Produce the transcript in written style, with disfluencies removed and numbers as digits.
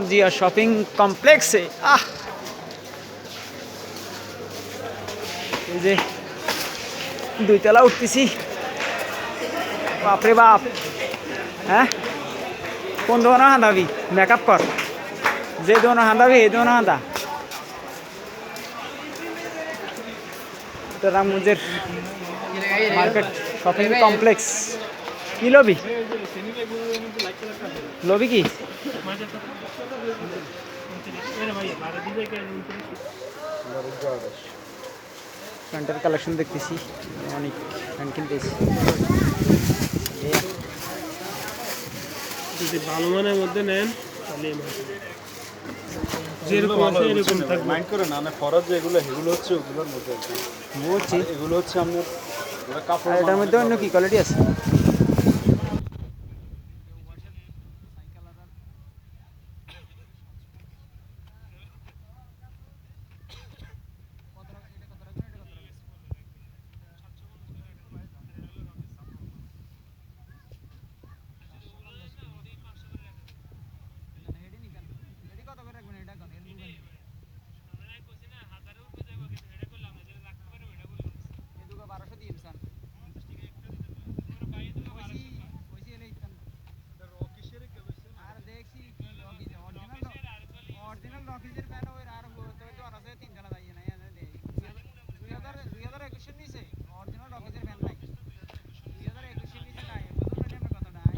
Zia shopping কমপ্লেক্সে। এই যে 2 তলা উঠতেছি, বাপরে বাপ। হ্যাঁ, কোন দোনো হাঁদাবি মেকআপ কর, যে দোনো হাঁদাবি এই দোনো হাঁদা। এটা রামগঞ্জের মার্কেট শপিং কমপ্লেক্স। কি লবি লবি কি প্যান্টের কালেকশন দেখতেছি, অনেক প্যান্ট কিনতেছি। যদি ভালো মানের মধ্যে নেন তাহলে যেরকম আছে এরকম থাকবে। মাইন্ড করে না, ফরজ যেগুলো এগুলো হচ্ছে ওগুলোর মধ্যে বুঝছি। এগুলো হচ্ছে আপনার কাপড়। আর এটার মধ্যে অন্য কি কোয়ালিটি আছে? অরিজিনাল রকিজের ফ্যান ওই আর তো আছে 3 জনা যাইয়ে নাই 2021 নিছে।